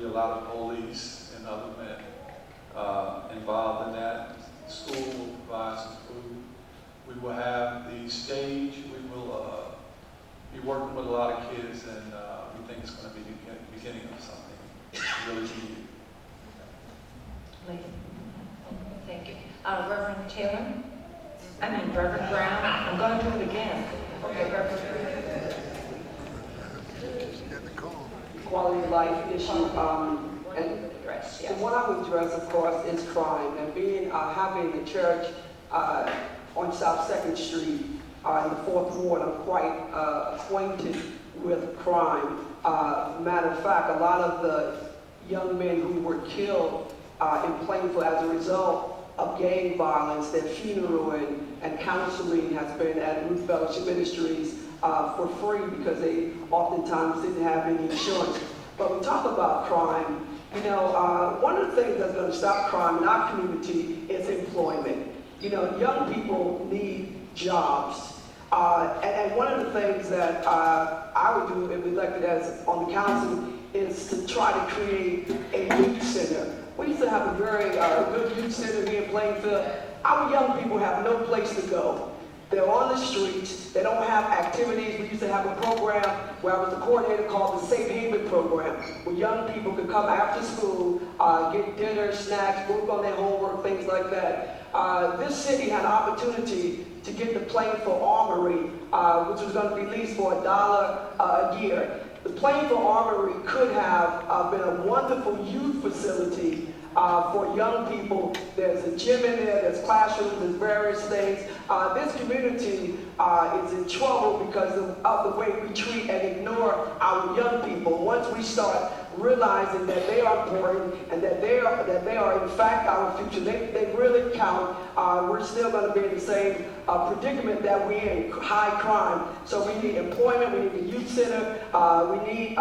be a lot of police and other men involved in that. The school will provide some food. We will have the stage. We will be working with a lot of kids, and we think it's going to be the beginning of something really needed. Thank you. Reverend Taylor? Reverend Brown? I'm going to do it again. Okay, Reverend Brown. Quality of life issue. And Address, so yes. what I would address, of course, is crime. And being having a church on South 2nd Street in the 4th Ward, I'm quite acquainted with crime. Matter of fact, a lot of the young men who were killed in Plainfield as a result of gang violence, their funeral and counseling has been at Ruth Fellowship Ministries for free because they oftentimes didn't have any insurance. But we talk about crime. One of the things that's going to stop crime in our community is employment. Young people need jobs. And one of the things that I would do if elected as on the council is to try to create a youth center. We used to have a very good youth center here in Plainfield. Our young people have no place to go. They're on the streets. They don't have activities. We used to have a program where I was the coordinator called the Safe Haven Program, where young people could come after school, get dinner, snacks, work on their homework, things like that. This city had an opportunity to get the Plainfield Armory, which was going to be leased for $1 a year. The Plainfield Armory could have been a wonderful youth facility for young people. There's a gym in there, there's classrooms, there's various things. This community is in trouble because of the way we treat and ignore our young people. Once we start realizing that they are important and that they are in fact our future, they really count, we're still going to be in the same predicament that we're in, high crime. So we need employment, we need a youth center, we need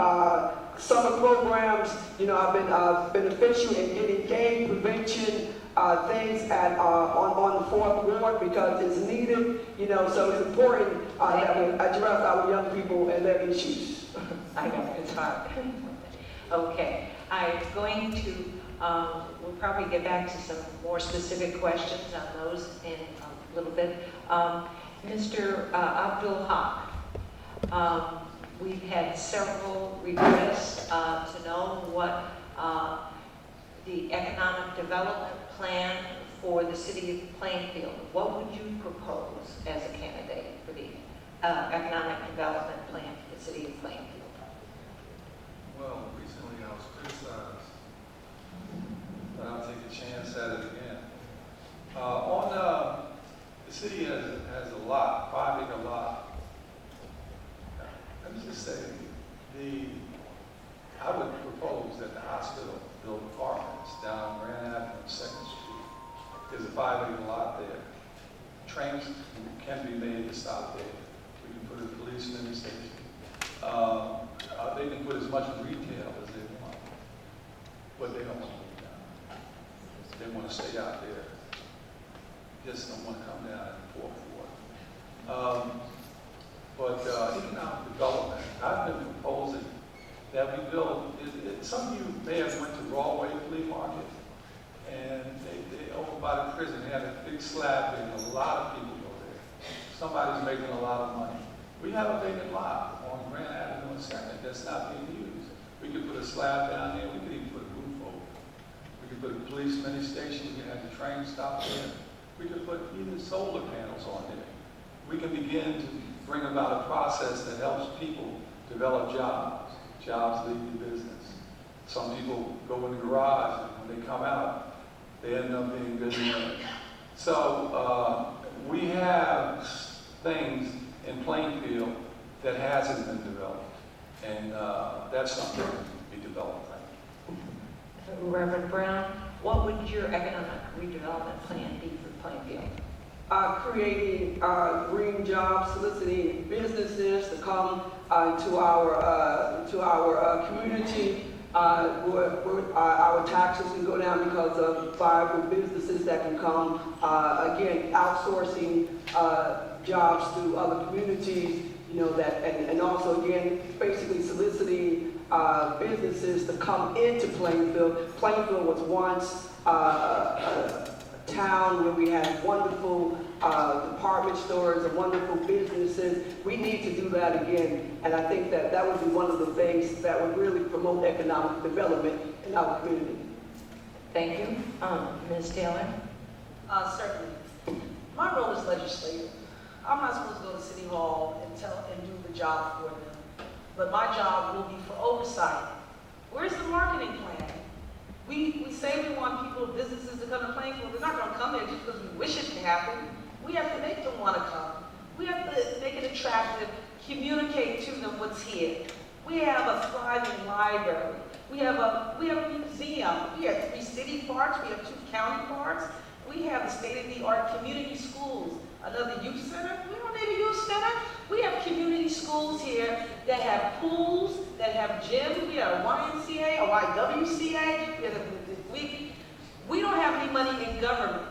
summer programs. I've been beneficial in getting gang prevention things on the 4th Ward because it's needed. So it's important that we address our young people and their issues. I know, it's hard. Okay, I'm going to, we'll probably get back to some more specific questions on those in a little bit. Mr. Abdul Haq, we've had several requests to know what the economic development plan for the city of Plainfield. What would you propose as a candidate for the economic development plan for the city of Plainfield? Well, recently I was criticized, but I'll take a chance at it again. The city has a lot, 5-acre lot. Let me just say, I would propose that the hospital build apartments down Grand Avenue and 2nd Street. There's a 5-acre lot there. Trains can be made to stop there. We can put a policeman station. They can put as much retail as they want, but they don't want to move down. They want to stay out there. Just don't want to come down in the 4th Ward. But economic development, I've been proposing that we build, some of you may have went to Broadway Flea Market, and they over by the prison, they had a big slab there, and a lot of people go there. Somebody's making a lot of money. We have a vacant lot on Grand Avenue and 2nd that's not being used. We could put a slab down there, we could even put a roof over it. We could put a police mini station, we could have the train stop there. We could put even solar panels on there. We can begin to bring about a process that helps people develop jobs. Jobs lead to business. Some people go in the garage, and when they come out, they end up being billionaires. So we have things in Plainfield that hasn't been developed, and that's something that can be developed. Reverend Brown, what would your economic redevelopment plan be for Plainfield? Creating green jobs, soliciting businesses to come to our community, where our taxes can go down because of viable businesses that can come. Again, outsourcing jobs to other communities, and also again, basically soliciting businesses to come into Plainfield. Plainfield was once a town where we had wonderful department stores and wonderful businesses. We need to do that again, and I think that that would be one of the things that would really promote economic development in our community. Thank you. Ms. Taylor? Certainly. My role is legislative. I'm not supposed to go to City Hall and do the job for them, but my job will be for oversight. Where's the marketing plan? We say we want people, businesses to come to Plainfield. They're not going to come there just because we wish it to happen. We have to make them want to come. We have to make it attractive, communicate to them what's here. We have a thriving library. We have a museum. We have 3 city parks. We have 2 county parks. We have state-of-the-art community schools. Another youth center. We don't need a youth center. We have community schools here that have pools, that have gyms. We have a YMCA, a YWCA. We don't have any money in government.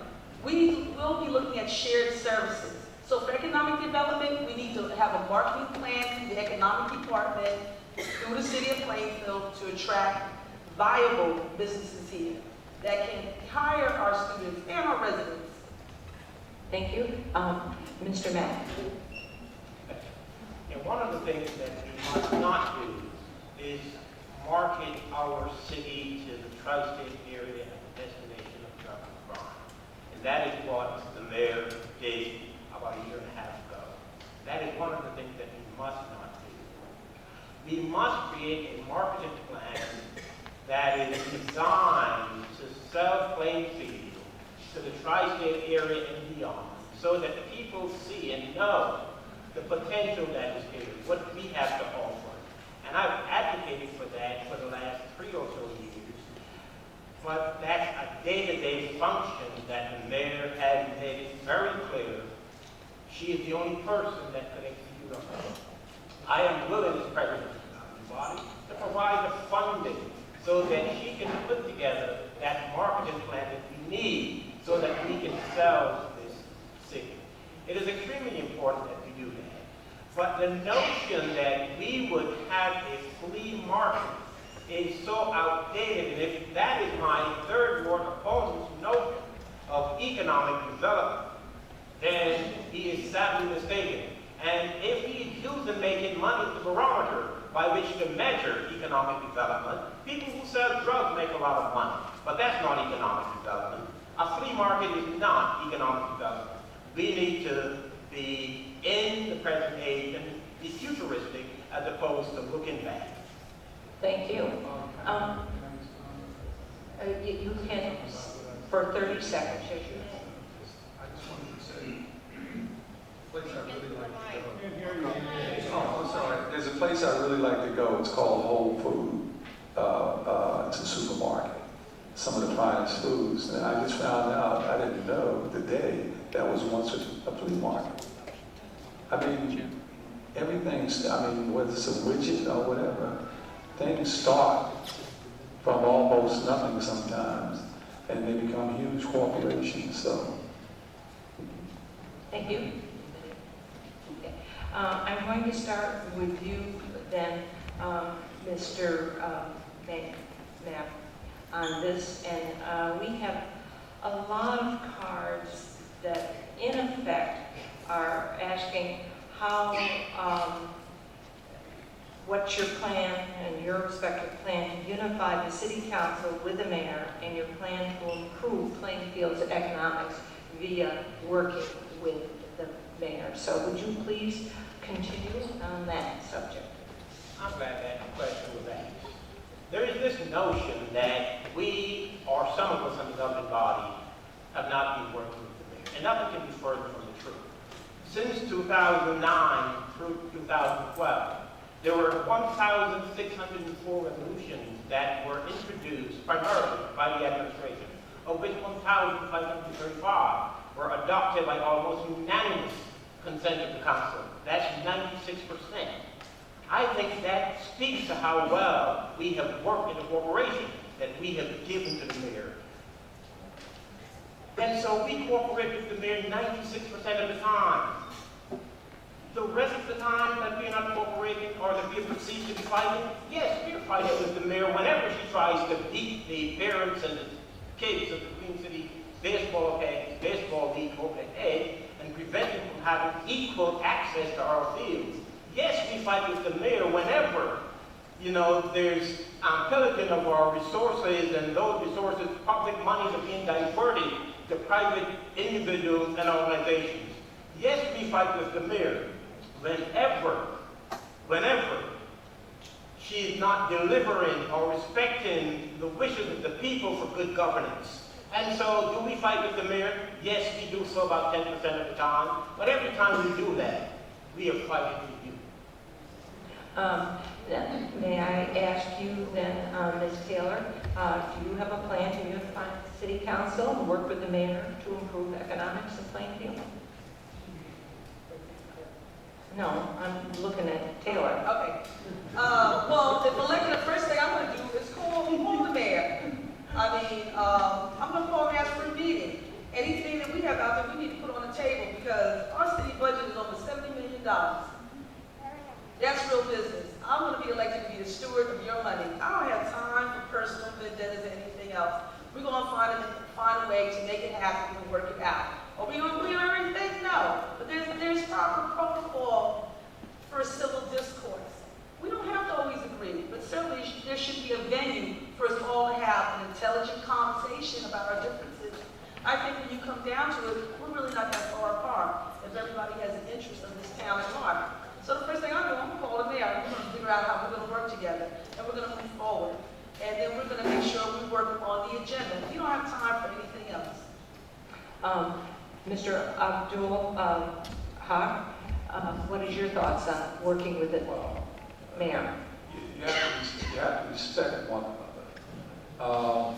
We will be looking at shared services. So for economic development, we need to have a marketing plan through the economic department, through the city of Plainfield, to attract viable businesses here that can hire our students and our residents. Thank you. Mr. Mack? And one of the things that we must not do is market our city to the tri-state area as a destination of drug and crime. And that is what the mayor did about a year and a half ago. That is one of the things that we must not do. We must create a marketing plan that is designed to sell Plainfield to the tri-state area and beyond, so that people see and know the potential that is here, what we have to offer. And I've advocated for that for the last 3 or so years, but that's a day-to-day function that the mayor has made it very clear. She is the only person that could execute on that. I am willing, as president of the body, to provide the funding so that she can put together that marketing plan that we need so that we can sell this city. It is extremely important that we do that. But the notion that we would have a flea market is so outdated, and if that is my third ward opponent's notion of economic development, then he is sadly mistaken. And if he is using making money as the barometer by which to measure economic development, people who sell drugs make a lot of money, but that's not economic development. A flea market is not economic development. We need to be in the present age and be futuristic as opposed to looking back. Thank you. You can, for 30 seconds, yes, you may. I just wanted to say, place I really like to go. Oh, I'm sorry. There's a place I really like to go. It's called Whole Food. It's a supermarket. Some of the finest foods. And I just found out, I didn't know the day that was once a flea market. I mean, everything's, whether it's a widget or whatever, things start from almost nothing sometimes, and they become huge corporations, so. Thank you. Okay. I'm going to start with you then, Mr. Mapp, on this, and we have a lot of cards that in effect are asking how, what's your plan and your respective plan to unify the city council with the mayor and your plan to improve Plainfield's economics via working with the mayor. So would you please continue on that subject? I'm glad that question was asked. There is this notion that we, or some of us in the governing body, have not been working with the mayor, and nothing can be further from the truth. Since 2009 through 2012, there were 1,604 resolutions that were introduced primarily by the administration, of which 1,535 were adopted by almost unanimous consent of the council. That's 96%. I think that speaks to how well we have worked in the corporation that we have given to the mayor. And so we cooperate with the mayor 96% of the time. The rest of the time that we're not cooperating or that we're perceived to be fighting, yes, we're fighting with the mayor whenever she tries to beat the parents and the kids of the Queen City baseball league overhead and prevent them from having equal access to our fields. Yes, we fight with the mayor whenever, there's pillaging of our resources, and those resources, public monies are being diverted to private individuals and organizations. Yes, we fight with the mayor whenever she is not delivering or respecting the wishes of the people for good governance. And so, do we fight with the mayor? Yes, we do so about 10% of the time. But every time we do that, we are fighting with you. Then may I ask you then, Ms. Taylor, do you have a plan to unify the city council and work with the mayor to improve economics in Plainfield? No, I'm looking at Taylor. Okay. Well, if elected, the first thing I'm gonna do is call the mayor. I'm gonna call and ask for a meeting. Anything that we have out there, we need to put on the table because our city budget is over $70 million. That's real business. I'm gonna be elected to be the steward of your money. I don't have time for personal vendettas or anything else. We're gonna find a way to make it happen and work it out. Are we gonna believe everything? No. But there's proper protocol for civil discourse. We don't have to always agree, but certainly there should be a venue for us all to have an intelligent conversation about our differences. I think when you come down to it, we're really not that far apart if everybody has an interest in this town at heart. So the first thing I'm going to call the mayor, and we're going to figure out how we're going to work together, and we're going to move forward. And then we're going to make sure we work on the agenda. We don't have time for anything else. Mr. Abdul Haq, what is your thoughts on working with the mayor? You have to respect one another.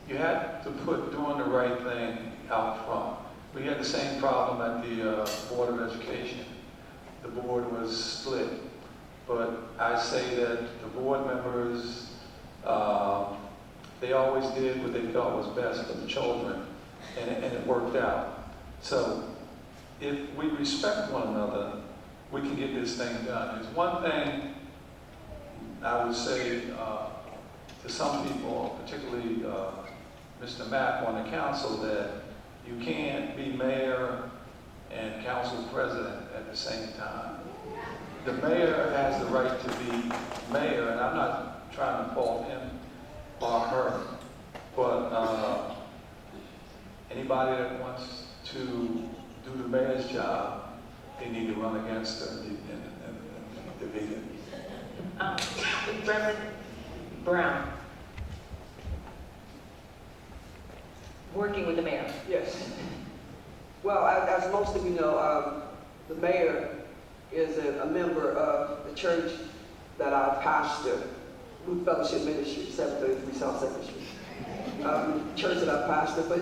You have to put doing the right thing out front. We had the same problem at the Board of Education. The board was split, but I say that the board members, they always did what they felt was best for the children, and it worked out. So if we respect one another, we can get this thing done. There's one thing I would say to some people, particularly Mr. Mapp on the council, that you can't be mayor and council president at the same time. The mayor has the right to be mayor, and I'm not trying to fault him or her, but anybody that wants to do the mayor's job, they need to run against her and defeat it. Reverend Brown, working with the mayor. Yes. Well, as most of you know, the mayor is a member of the church that I pastor, Root Fellowship Ministry, 733 South 2nd Street. Church that I pastor, but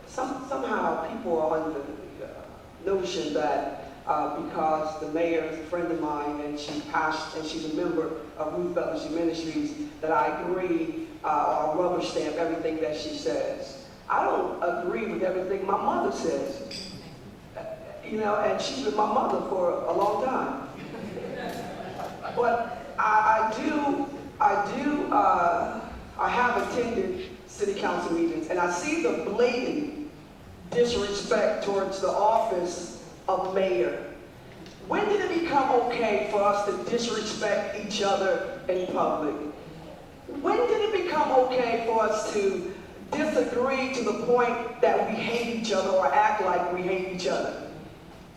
somehow people are under the notion that because the mayor is a friend of mine and she's a member of Root Fellowship Ministries, that I agree or rubber stamp everything that she says. I don't agree with everything my mother says. And she's been my mother for a long time. But I have attended city council meetings, and I see the blatant disrespect towards the office of mayor. When did it become okay for us to disrespect each other in public? When did it become okay for us to disagree to the point that we hate each other or act like we hate each other?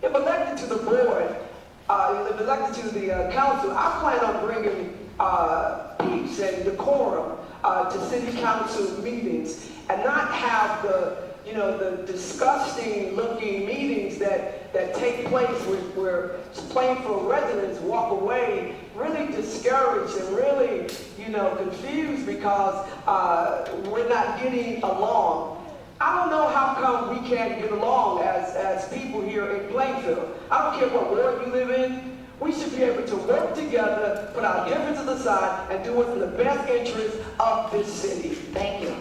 If elected to the board, if elected to the council, I plan on bringing peace and decorum to city council meetings and not have the disgusting looking meetings that take place where Plainfield residents walk away really discouraged and really, confused because we're not getting along. I don't know how come we can't get along as people here in Plainfield. I don't care what ward you live in. We should be able to work together, put our differences aside, and do what's in the best interest of this city. Thank you.